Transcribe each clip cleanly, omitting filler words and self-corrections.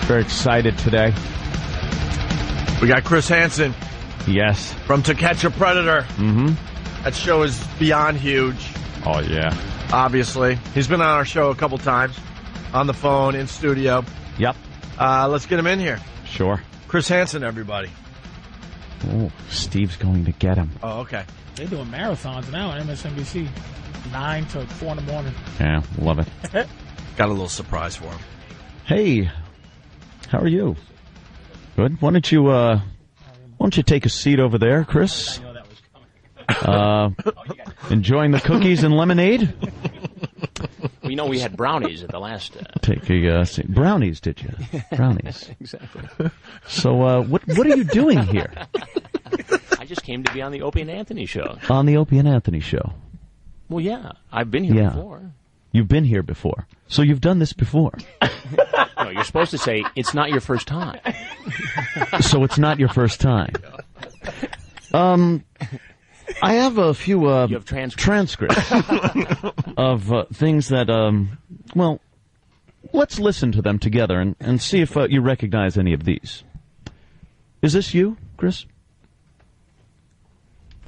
Very excited today. We got Chris Hansen. Yes. From To Catch a Predator. Mm-hmm. That show is beyond huge. Oh, yeah. Obviously. He's been on our show a couple times. On the phone, in studio. Yep. Let's get him in here. Sure. Chris Hansen, everybody. Oh, Steve's going to get him. Oh, okay. They're doing marathons now on MSNBC. 9 to 4 in the morning. Yeah, love it. Got a little surprise for him. Hey, how are you? Good. Why don't you take a seat over there, Chris? Enjoying the cookies and lemonade? We know we had brownies at the last... Take a seat. Brownies, did you? Brownies. Exactly. So, what are you doing here? I just came to be on the Opie and Anthony show. On the Opie and Anthony show. Well, yeah. I've been here before. You've been here before. So you've done this before. No, you're supposed to say, it's not your first time. So it's not your first time. I have a few you have transcripts of things that, well, let's listen to them together and see if you recognize any of these. Is this you, Chris?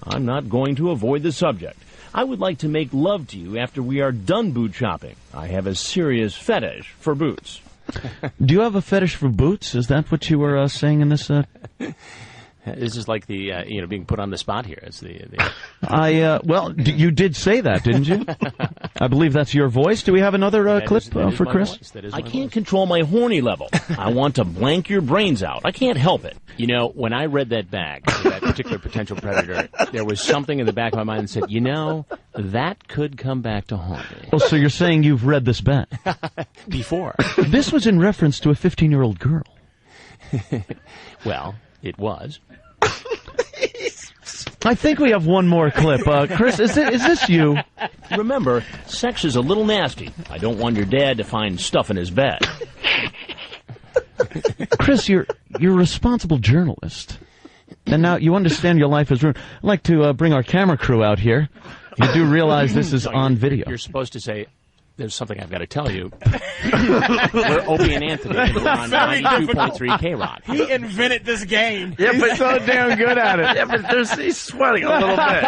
I'm not going to avoid the subject. I would like to make love to you after we are done boot shopping. I have a serious fetish for boots. Do you have a fetish for boots? Is that what you were saying in this? This is like the, being put on the spot here. It's well, you did say that, didn't you? I believe that's your voice. Do we have another clip for Chris? I can't control my horny level. I want to blank your brains out. I can't help it. You know, when I read that back to that particular potential predator, there was something in the back of my mind that said, that could come back to haunt me. Oh, so you're saying you've read this back? Before. This was in reference to a 15-year-old girl. Well, it was. I think we have one more clip. Chris, is this you? Remember, sex is a little nasty. I don't want your dad to find stuff in his bed. Chris, you're a responsible journalist. And now you understand your life is ruined. I'd like to bring our camera crew out here. You do realize this is on video. You're supposed to say, there's something I've got to tell you. We're Opie and Anthony, and we're on 92.3 K-Rock. He invented this game. Yeah, but he's so damn good at it. Yeah, but he's sweating a little bit.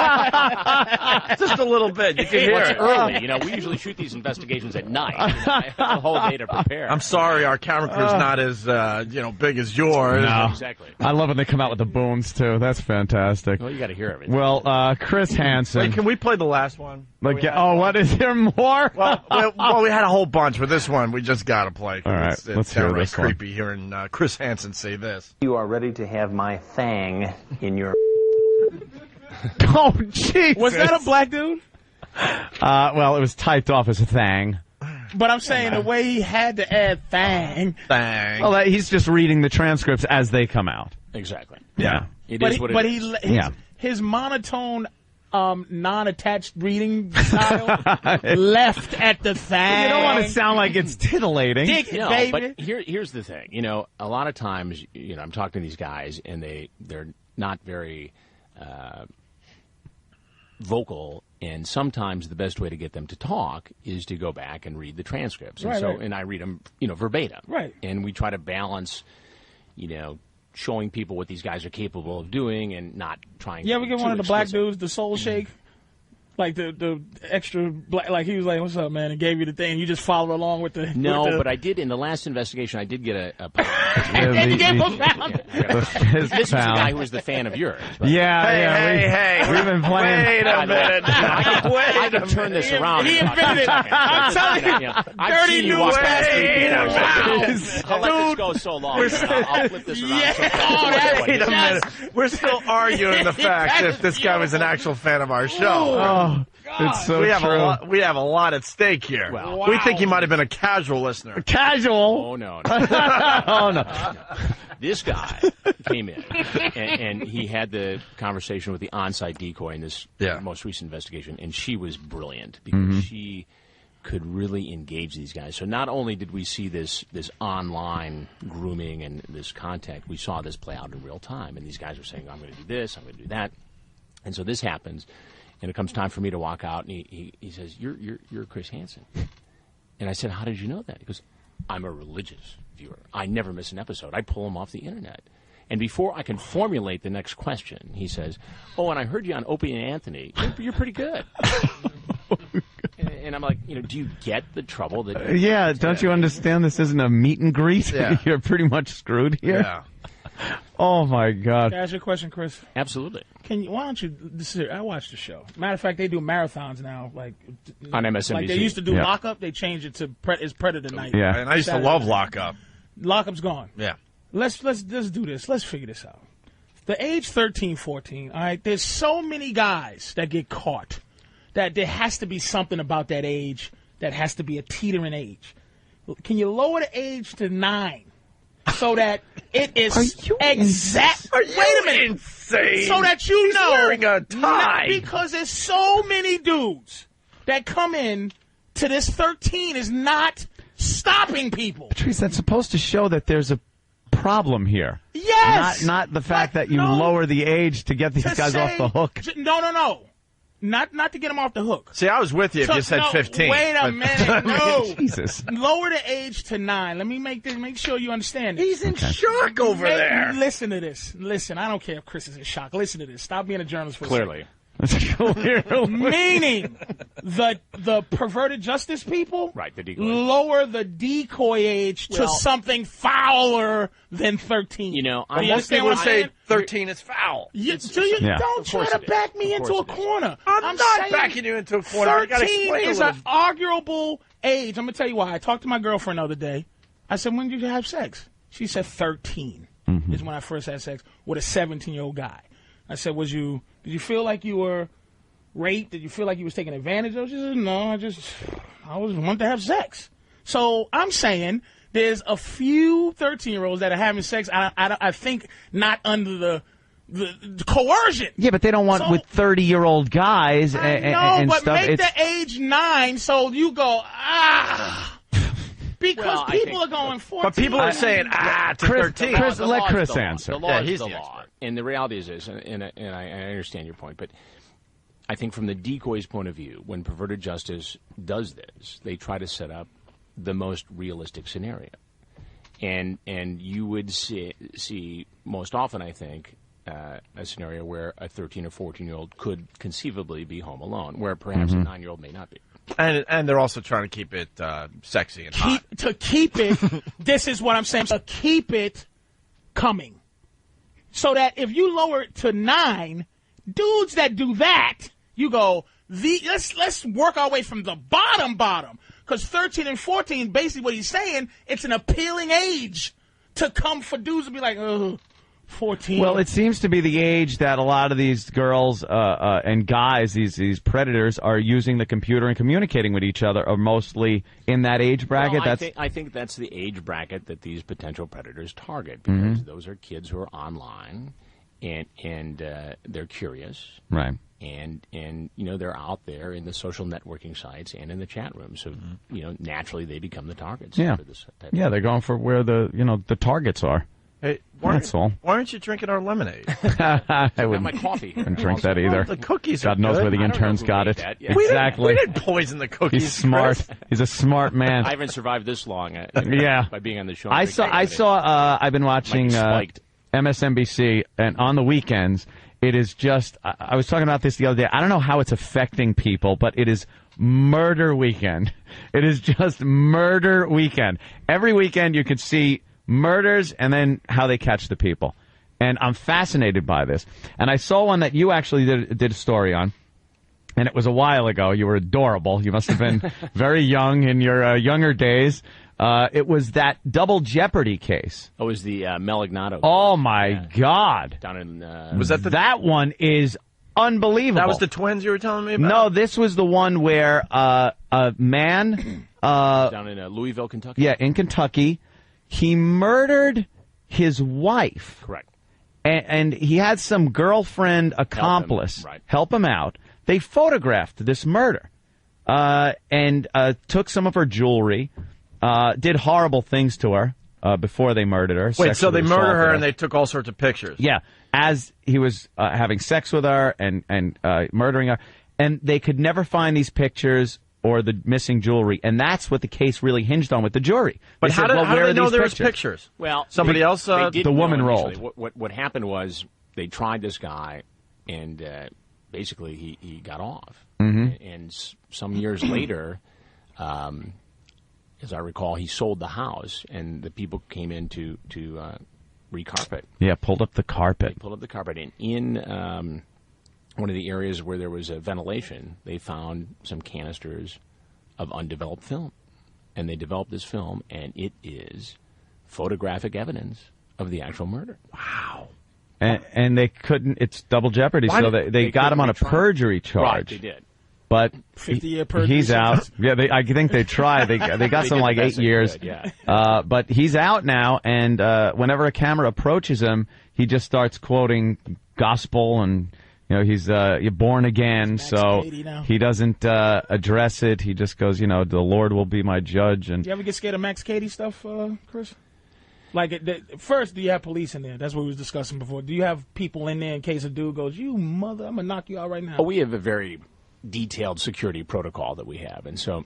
Just a little bit. You can hear it. Early. We usually shoot these investigations at night. I have a whole day to prepare. I'm sorry, our camera crew's not as, big as yours. No. Exactly. I love when they come out with the booms, too. That's fantastic. Well, you got to hear everything. Well, Chris Hansen. Wait, can we play the last one? What is there more? Well, we had a whole bunch, but this one we just got to play. All right, let's hear this one. Creepy hearing Chris Hansen say this. You are ready to have my thang in your... Oh, jeez. Was that a black dude? Well, it was typed off as a thang. But I'm saying the way he had to add thang. Thang. Well, he's just reading the transcripts as they come out. Exactly. Yeah. It is what it is. His monotone... non-attached reading style left at the thang. You don't want to sound like it's tittillating. Baby. But here's the thing. A lot of times, I'm talking to these guys, and they're not very vocal, and sometimes the best way to get them to talk is to go back and read the transcripts. And I read them, verbatim. Right. And we try to balance, showing people what these guys are capable of doing and not trying to... Yeah, we get one of the black dudes, the soul shake. Like the extra black, like he was like, "What's up, man?" and gave you the thing. You just follow along with the. No, but I did in the last investigation. I did get a and you gave him a pound. This was the guy who was the fan of yours. Yeah, Hey, we've been playing. Wait a minute. I can turn this around. He invented it. I'm telling you, I've seen you walk past me before. I'll let this go so long. I'll flip this around. Wait a minute. We're still arguing the fact if this guy was an actual fan of our show. It's so true. We have a lot at stake here. Well, we think he might have been a casual listener. Casual? Oh, no. Oh, no. This guy came in, and he had the conversation with the on-site decoy in this most recent investigation, and she was brilliant because she could really engage these guys. So not only did we see this online grooming and this contact, we saw this play out in real time, and these guys were saying, I'm going to do this, I'm going to do that. And so this happens. And it comes time for me to walk out, and he says, "You're Chris Hansen." And I said, "How did you know that?" He goes, "I'm a religious viewer. I never miss an episode. I pull them off the internet. And before I can formulate the next question, he says, "Oh, and I heard you on Opie and Anthony. You're pretty good." And I'm like, do you get the trouble that? Yeah, don't you understand? This isn't a meet and greet. Yeah. You're pretty much screwed here. Yeah. Oh my God. Can I ask you a question, Chris? Absolutely. Why don't you? I watch the show. Matter of fact, they do marathons now, like on MSNBC. Like they used to do Yeah. Lockup. They changed it to it's Predator Night. Yeah. And I used to love Lockup. Lockup's gone. Yeah. Let's do this. Let's figure this out. The age 13, 14. All right. There's so many guys that get caught that there has to be something about that age that has to be a teetering age. Can you lower the age to 9 so that it is exact? Are you Wait a minute. insane? So that you He's know, wearing a tie. because there's so many dudes that come in to this 13 is not stopping people. Patrice, that's supposed to show that there's a problem here. Yes. Not the fact But that you no, lower the age to get these to guys off say- the hook. No. Not to get them off the hook. See, I was with you if you said 15. Wait a but- minute. No. Jesus. Lower the age to 9. Let me make sure you understand this. He's in shock over there. Listen to this. Listen, I don't care if Chris is in shock. Listen to this. Stop being a journalist for a second. Clearly. Meaning the perverted justice people Right, the decoy. lower the decoy age to something fouler than 13. I Do you Most understand people what would I'm say saying? 13 is foul. Yeah. Don't Of try course to it is. back me Of into a course it is. corner. I'm not saying backing you into a corner. You gotta 13 explain a is little. an arguable age. I'm going to tell you why. I talked to my girlfriend the other day. I said, when did you have sex? She said 13 is when I first had sex with a 17-year-old guy. I said, did you feel like you were raped? Did you feel like you was taken advantage of? She said, no, I wanted to have sex. So I'm saying there's a few 13-year-olds that are having sex, I think not under the coercion. Yeah, but they don't want with 30-year-old guys and but stuff. make the age 9 so you go, because Well, I people think- are going 14. But people are saying, to Chris, 13. Chris, The let law is Chris the law. answer. The law Yeah, is he's the the law. expert. And the reality is this, and I understand your point, but I think from the decoy's point of view, when perverted justice does this, they try to set up the most realistic scenario. And you would see most often, I think, a scenario where a 13 or 14-year-old could conceivably be home alone, where perhaps a 9-year-old may not be. And they're also trying to keep it sexy and hot. To keep it, this is what I'm saying, to keep it coming. So that if you lower it to 9, dudes that do that, you go, let's work our way from the bottom. Because 13 and 14, basically what he's saying, it's an appealing age to come for dudes to be like, 14. Well, it seems to be the age that a lot of these girls and guys, these predators, are using the computer and communicating with each other, are mostly in that age bracket. Well, I think that's the age bracket that these potential predators target, because those are kids who are online and they're curious. Right. And they're out there in the social networking sites and in the chat rooms, so naturally they become the targets. Yeah. For this type Yeah, they're going for where the targets are. Hey, That's all. Why aren't you drinking our lemonade? I Got wouldn't my coffee. drink that either. The cookies are God knows good. where the I don't know interns who got made it. that. Yeah. Exactly. We didn't poison the cookies. He's smart. Chris. He's a smart man. I haven't survived this long. Yeah. By being on the show. I saw. I've been watching spiked. MSNBC, and on the weekends, it is just. I was talking about this the other day. I don't know how it's affecting people, but it is murder weekend. It is just murder weekend. Every weekend, you could see murders and then how they catch the people, and I'm fascinated by this. And I saw one that you actually did a story on. And it was a while ago. You were adorable. You must have been very young in your younger days. It was that double jeopardy case. It was the Melignado. Oh, my God. Down in Was that the? That one is unbelievable. That was the twins you were telling me about? No, this was the one where a man... down in Louisville, Kentucky. Yeah, in Kentucky. He murdered his wife. Correct. And he had some girlfriend accomplice help him out. They photographed this murder and took some of her jewelry, did horrible things to her before they murdered her. Wait, so they murdered her assaulted and they took all sorts of pictures? Yeah, as he was having sex with her and murdering her. And they could never find these pictures or the missing jewelry, and that's what the case really hinged on with the jury. But how did they know there was pictures? pictures? Well, somebody else. The woman rolled. What happened was they tried this guy, and basically he got off. Mm-hmm. And some years later, as I recall, he sold the house, and the people came in to recarpet. Yeah, pulled up the carpet. They pulled up the carpet, and in one of the areas where there was a ventilation, they found some canisters of undeveloped film. And they developed this film, and it is photographic evidence of the actual murder. Wow. And they couldn't, it's double jeopardy, so they got him on a perjury charge. Right, they did. But 50-year perjury. He's out. Yeah, I think they tried. They got some like 8 years. Could, yeah. But he's out now, and whenever a camera approaches him, he just starts quoting gospel, and he's you're born again, so he doesn't address it. He just goes, the Lord will be my judge. And do you ever get scared of Max Cady stuff, Chris? Like, first, do you have police in there? That's what we was discussing before. Do you have people in there in case a dude goes, you mother, I'm going to knock you out right now? Oh, we have a very detailed security protocol that we have, and so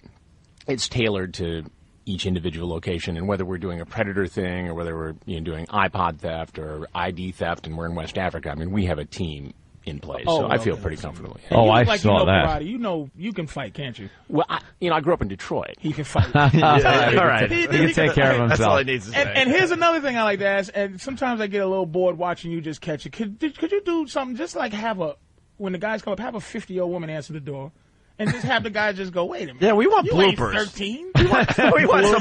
it's tailored to each individual location, and whether we're doing a predator thing or whether we're doing iPod theft or ID theft and we're in West Africa, I mean, we have a team in place, so I feel pretty comfortable. Yeah. I saw that. Karate. You can fight, can't you? Well, I grew up in Detroit. He can fight. All right. He can take care of himself. That's all he needs to say. And here's another thing I like to ask, and sometimes I get a little bored watching you just catch it. Could you do something just like when the guys come up, have a 50-year-old woman answer the door, and just have the guy just go, wait a minute. Yeah, we want you bloopers. Ain't 13? We want some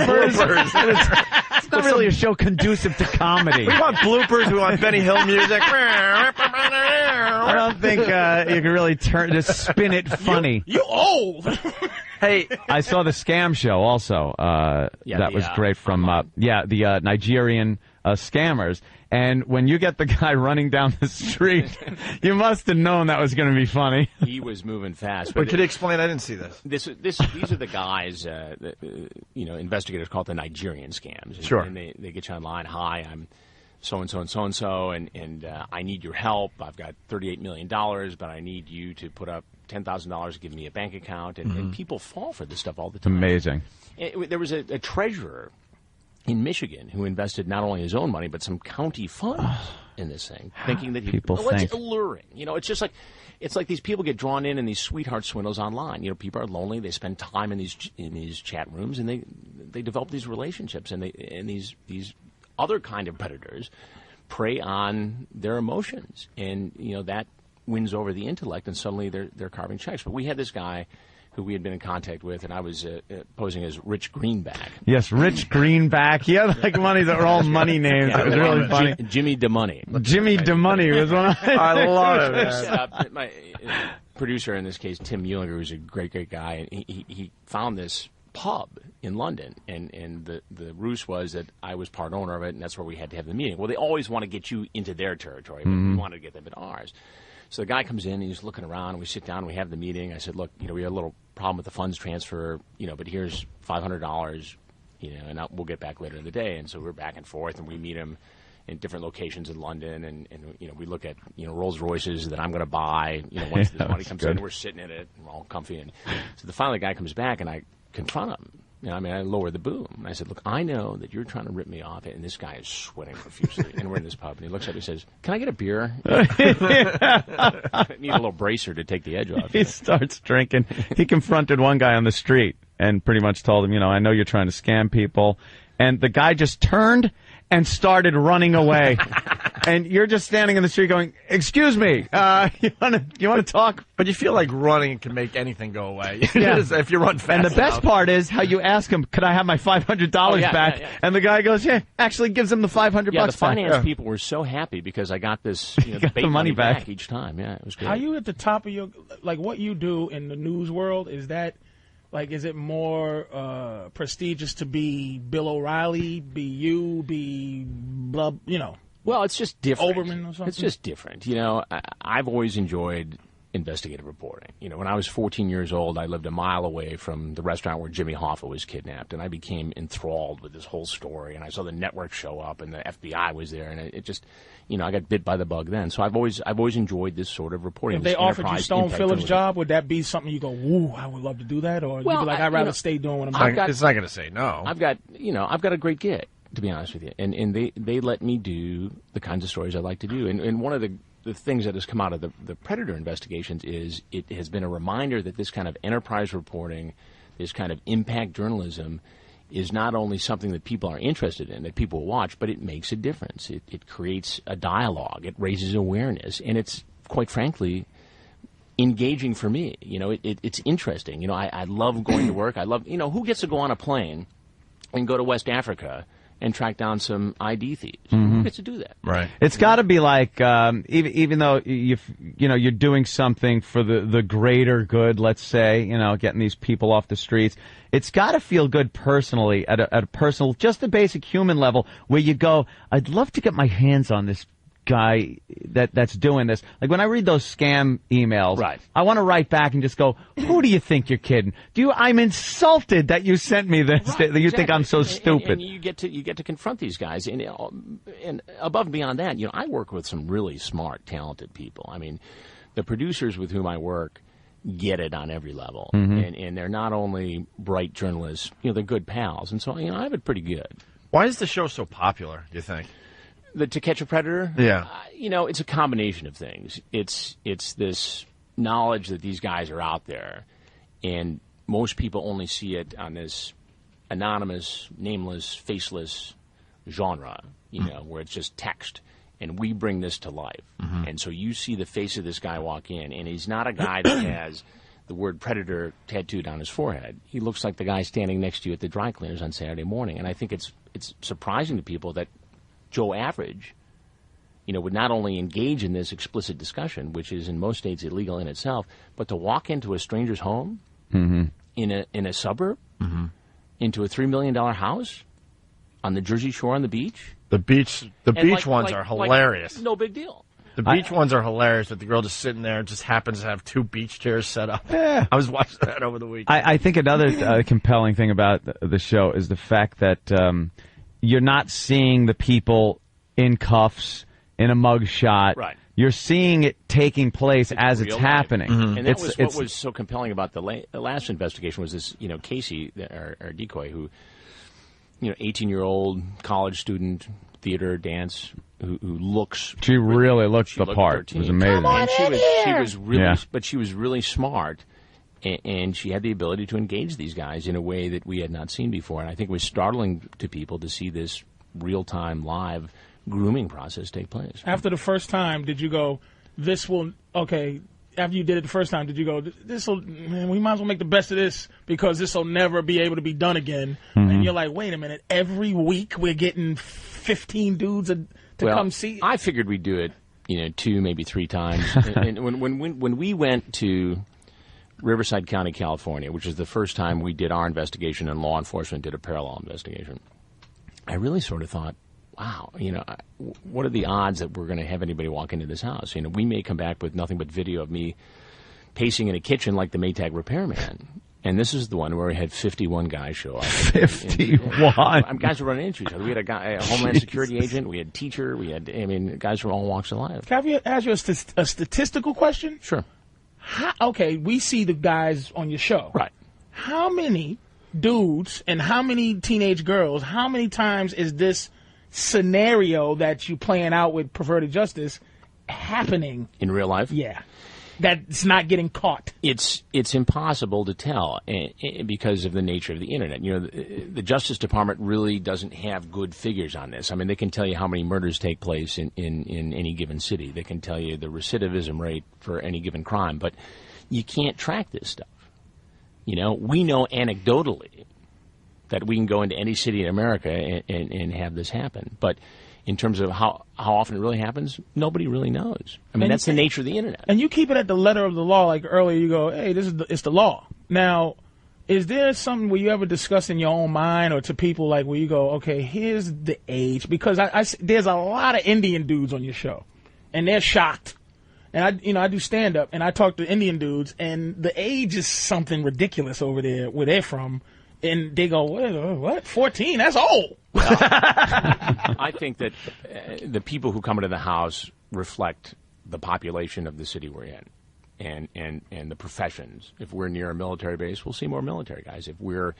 bloopers. It's not really a show conducive to comedy. We want bloopers. We want Benny Hill music. I don't think you can really just spin it funny. You old. Hey, I saw the Scam Show also. That was great from the Nigerian scammers. And when you get the guy running down the street, you must have known that was going to be funny. He was moving fast. But could you explain? I didn't see this. These are the guys, investigators call it the Nigerian scams. Sure. And they get you online. Hi, I'm so-and-so and so-and-so, and I need your help. I've got $38 million, but I need you to put up $10,000 to give me a bank account. And people fall for this stuff all the time. Amazing. There was a treasurer in Michigan who invested not only his own money but some county funds in this thing, thinking that it's alluring. It's like these people get drawn in these sweetheart swindles online. People are lonely. They spend time in these chat rooms, and they develop these relationships, and these other kind of predators prey on their emotions, and that wins over the intellect, and suddenly they're carving checks. But we had this guy who we had been in contact with, and I was posing as Rich Greenback. Yes, Rich Greenback. He had like money that were all money names. Yeah, it was really funny. Jimmy DeMoney. Jimmy DeMoney was one of I love it. My producer in this case, Tim Muellinger, who's a great guy, and he found this pub in London, and the ruse was that I was part owner of it, and that's where we had to have the meeting. Well, they always want to get you into their territory, but we wanted to get them into ours. So the guy comes in, and he's looking around, and we sit down, and we have the meeting. I said, look, we had a little problem with the funds transfer, but here's $500, and we'll get back later in the day. And so we're back and forth, and we meet him in different locations in London, and we look at, Rolls Royces that I'm going to buy, once the money comes in, we're sitting in it, and we're all comfy. And so finally the guy comes back, and I confront him. I lower the boom. And I said, look, I know that you're trying to rip me off, and this guy is sweating profusely. And we're in this pub, and he looks at me and says, can I get a beer? I need a little bracer to take the edge off. He starts drinking. He confronted one guy on the street and pretty much told him, I know you're trying to scam people. And the guy just turned and started running away. And you're just standing in the street going, excuse me, you want to talk? But you feel like running can make anything go away. Yeah. If you run fast And the best enough. part is how you ask him, could I have my $500 back? Yeah. And the guy goes, yeah, actually gives him the $500 Yeah, the back. finance people were so happy because I got this the money back each time. Yeah, it was great. Are you at the top of what you do in the news world, is it more prestigious to be Bill O'Reilly, be you, be Well, it's just different. Oberman or something? It's just different. I've always enjoyed investigative reporting. When I was 14 years old, I lived a mile away from the restaurant where Jimmy Hoffa was kidnapped, and I became enthralled with this whole story. And I saw the network show up, and the FBI was there, and it just, I got bit by the bug then. So I've always enjoyed this sort of reporting. If they offered you Stone Phillips' job, would that be something you go, "Woo, I would love to do that," or you'd be like, "I'd rather stay doing what I'm doing"? It's not going to say no. I've got a great gig, to be honest with you, and they let me do the kinds of stories I like to do. And one of the things that has come out of the Predator investigations is it has been a reminder that this kind of enterprise reporting, this kind of impact journalism, is not only something that people are interested in, that people watch, but it makes a difference. It creates a dialogue. It raises awareness. And it's, quite frankly, engaging for me. It's interesting. I love going to work. I love, who gets to go on a plane and go to West Africa and track down some ID thieves? Who gets to do that? Right. It's got to be like, even though you're doing something for the greater good, let's say, getting these people off the streets, it's got to feel good personally at a personal, just a basic human level, where you go, I'd love to get my hands on this guy that's doing this. Like when I read those scam emails, right, I want to write back and just go, who do you think you're kidding? I'm insulted that you sent me this. Right, that you exactly. think I'm so stupid. And you get to confront these guys, and above and beyond that, I work with some really smart, talented people. I mean, the producers with whom I work get it on every level, and they're not only bright journalists, they're good pals, and so I have it pretty good. Why is the show so popular, do you think? To Catch a Predator? Yeah. It's a combination of things. It's this knowledge that these guys are out there, and most people only see it on this anonymous, nameless, faceless genre, where it's just text. And we bring this to life. And so you see the face of this guy walk in, and he's not a guy that has the word Predator tattooed on his forehead. He looks like the guy standing next to you at the dry cleaners on Saturday morning. And I think it's surprising to people that Joe Average, would not only engage in this explicit discussion, which is in most states illegal in itself, but to walk into a stranger's home in a suburb, into a $3 million house on the Jersey Shore on the beach. The beach ones are hilarious. No big deal. The beach ones are hilarious, but the girl just sitting there just happens to have 2 beach chairs set up. Yeah. I was watching that over the weekend. I think another compelling thing about the show is the fact that you're not seeing the people in cuffs in a mug shot. Right. You're seeing it taking place as it's happening. And that was what was so compelling about the last investigation was this, Casey, our decoy, who, 18-year-old college student, theater, dance, who looks. She really looked the part. 13. It was amazing. Come on and she was really, but she was really smart. And she had the ability to engage these guys in a way that we had not seen before. And I think it was startling to people to see this real-time, live grooming process take place. After the first time, did you go, after you did it the first time, did you go, we might as well make the best of this because this will never be able to be done again? And you're like, wait a minute, every week we're getting 15 dudes to come see? I figured we'd do it, 2, maybe 3 times. And when we went to Riverside County, California, which is the first time we did our investigation and law enforcement did a parallel investigation, I really sort of thought, wow, what are the odds that we're going to have anybody walk into this house? We may come back with nothing but video of me pacing in a kitchen like the Maytag repairman. And this is the one where we had 51 guys show up. 51? Guys were running into each other. We had a Homeland Security agent. We had a teacher. We had, guys from all walks of life. Can I ask you a statistical question? Sure. We see the guys on your show. Right. How many dudes and how many teenage girls, how many times is this scenario that you playing out with Perverted Justice happening? In real life? Yeah. That's not getting caught. It's impossible to tell because of the nature of the Internet. The Justice Department really doesn't have good figures on this. I mean, they can tell you how many murders take place in any given city. They can tell you the recidivism rate for any given crime. But you can't track this stuff. We know anecdotally that we can go into any city in America and have this happen. But in terms of how often it really happens, nobody really knows. I mean, that's the nature of the Internet. And you keep it at the letter of the law. Like earlier, you go, hey, it's the law. Now, is there something where you ever discuss in your own mind or to people like where you go, okay, here's the age? Because there's a lot of Indian dudes on your show, and they're shocked. And I do stand up, and I talk to Indian dudes, and the age is something ridiculous over there where they're from, and they go, what? 14? That's old. Well, I think that the people who come into the house reflect the population of the city we're in, and the professions. If we're near a military base, we'll see more military guys. If we're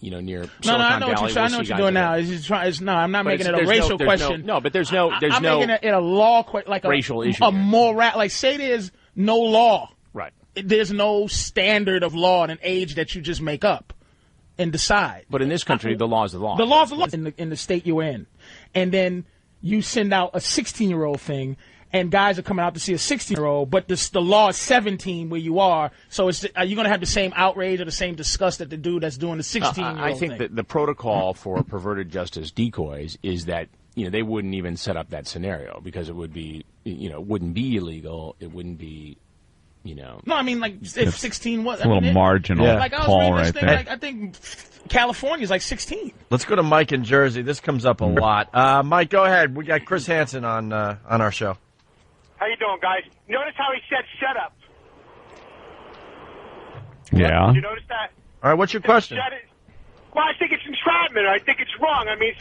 near Silicon I know Valley, what you're doing now. I'm not making it a racial question. No, but there's no making it a law like a racial issue. A moral, like say there's no law. Right. There's no standard of law and an age that you just make up and decide. But in this country, the law is the law. The law is the law in the state you're in, and then you send out a 16-year-old thing. And guys are coming out to see a 16-year-old, but the law is 17 where you are. So are you going to have the same outrage or the same disgust that the dude that's doing the 16-year-old I think that the protocol for perverted justice decoys is that they wouldn't even set up that scenario because it would be it wouldn't be illegal. It wouldn't be No, I mean like if 16 was a little marginal call right there. I think California's like 16. Let's go to Mike in Jersey. This comes up a lot. Mike, go ahead. We got Chris Hansen on our show. How you doing, guys? Notice how he said "shut up." Yeah. Did you notice that? All right. What's your question? Well, I think it's entrapment. I think it's wrong. I mean,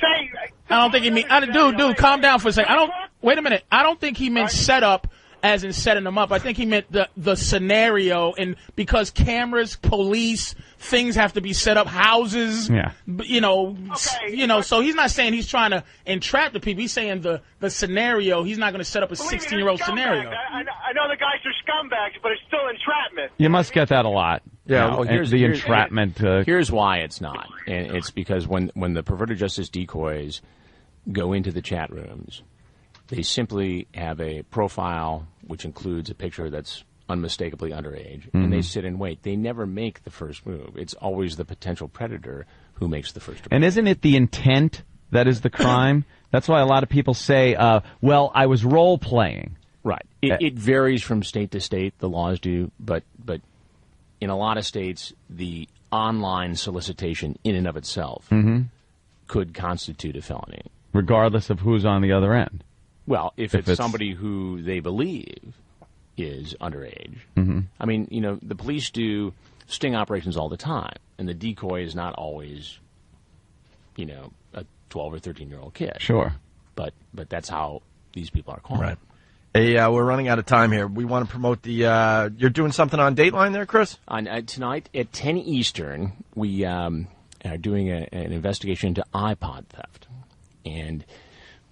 I don't think he mean. Dude, calm down for a second. Wait a minute. I don't think he meant set up as in setting them up. I think he meant the scenario, and because cameras, police, things have to be set up, houses, so he's not saying he's trying to entrap the people. He's saying the scenario, he's not going to set up a 16-year-old scenario. I know the guys are scumbags, but it's still entrapment. You must get that a lot. Yeah, here's entrapment. Here's why it's not, and it's because when the perverted justice decoys go into the chat rooms, they simply have a profile which includes a picture that's unmistakably underage, and they sit and wait. They never make the first move. It's always the potential predator who makes the first move. And isn't it the intent that is the crime? That's why a lot of people say, well, I was role-playing. Right. It varies from state to state, the laws do, but in a lot of states, the online solicitation in and of itself could constitute a felony. Regardless of who's on the other end. Well, if it's somebody who they believe is underage. I mean, the police do sting operations all the time, and the decoy is not always, a 12 or 13-year-old kid. Sure. But that's how these people are called. Right. Hey, we're running out of time here. We want to promote the you're doing something on Dateline there, Chris? Tonight at 10 Eastern, we are doing an investigation into iPod theft. And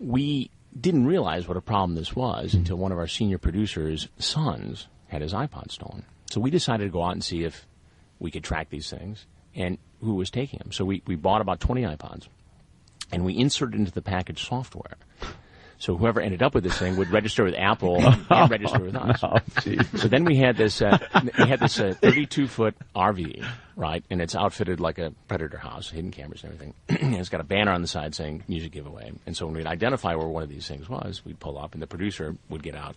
we didn't realize what a problem this was until one of our senior producers' sons had his iPod stolen. So we decided to go out and see if we could track these things and who was taking them. So we bought about 20 iPods, and we inserted into the package software. So whoever ended up with this thing would register with Apple and register with us. So then we had this 32-foot RV, right, and it's outfitted like a Predator house, hidden cameras and everything. And it's got a banner on the side saying music giveaway. And so when we'd identify where one of these things was, we'd pull up, and the producer would get out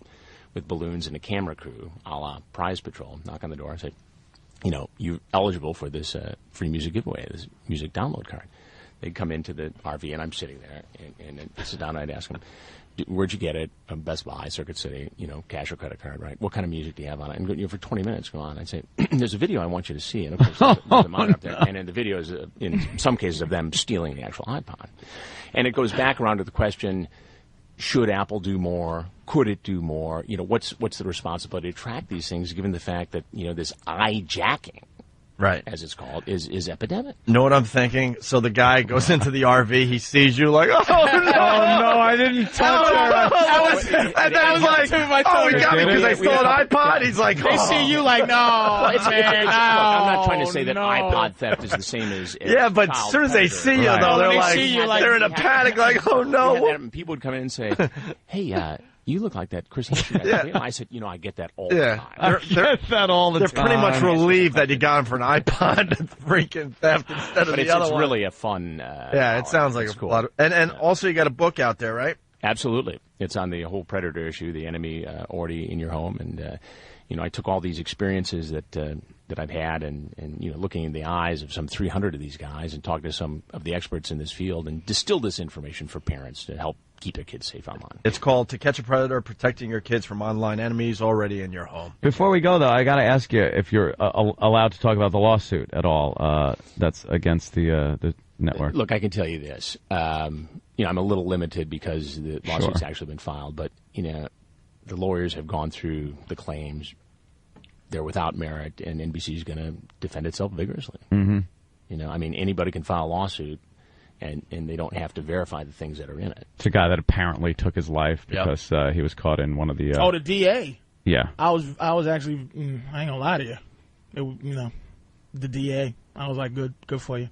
with balloons and a camera crew, a la Prize Patrol, knock on the door and say, you're eligible for this free music giveaway, this music download card. They'd come into the RV, and I'm sitting there, and I'd sit down, and I'd ask them, where'd you get it? Best Buy, Circuit City, cash or credit card, right? What kind of music do you have on it? And for 20 minutes, go on. I'd say, there's a video I want you to see. And, of course, there's a monitor up there. And in the video is, in some cases, of them stealing the actual iPod. And it goes back around to the question, should Apple do more? Could it do more? What's the responsibility to track these things, given the fact that, this eye-jacking, right, as it's called, is epidemic. Know what I'm thinking? So the guy goes into the RV, he sees you like, oh no, I didn't touch her. And then it's like, oh, he got me because I stole an iPod. He's like, they see you like, no, man, look, I'm not trying to say that iPod theft is the same as yeah, but as soon as they see you, though, they're they're in a panic, like, oh no. People would come in and say, hey, you look like that Chris Hansen guy. I said, I get that all the time. I get that all the time. They're pretty much relieved that you got him for an iPod freaking theft instead of the other one. It's really a fun. It sounds like cool. lot of, and also you got a book out there, right? Absolutely. It's on the whole Predator issue, the enemy already in your home, and I took all these experiences that that I've had, and looking in the eyes of some 300 of these guys, and talking to some of the experts in this field, and distill this information for parents to help keep their kids safe online. It's called To Catch a Predator: Protecting Your Kids from Online Enemies Already in Your Home. Before we go, though, I got to ask you if you're allowed to talk about the lawsuit at all that's against the network. Look, I can tell you this. I'm a little limited because the lawsuit's actually been filed, but the lawyers have gone through the claims. They're without merit, and NBC is going to defend itself vigorously. Mm-hmm. Anybody can file a lawsuit, and they don't have to verify the things that are in it. It's a guy that apparently took his life because he was caught in one of the... the DA. Yeah. I was actually, I ain't gonna lie to you. The DA. I was like, good for you.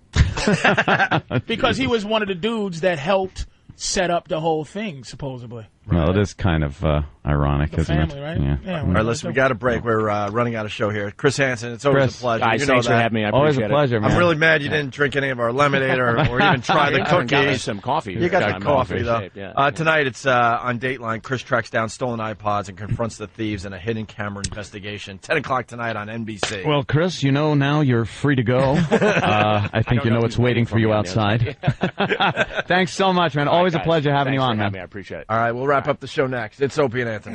Because he was one of the dudes that helped set up the whole thing, supposedly. Well, it is kind of ironic, isn't family, it? Right? Yeah. All right, listen, we got a break. We're running out of show here. Chris Hansen, it's always a pleasure. Guys, thanks for having me. I always a appreciate pleasure, man. I'm really mad you didn't drink any of our lemonade or even try the got me cookies. some coffee. You got the coffee, though. Shape, yeah. Tonight, it's on Dateline. Chris tracks down stolen iPods and confronts the thieves in a hidden camera investigation. 10 o'clock tonight on NBC. Well, Chris, now you're free to go. I think what's waiting for you outside. Thanks so much, man. Always a pleasure having you on, man. I appreciate it. All right, we'll wrap up the show next. It's Opie and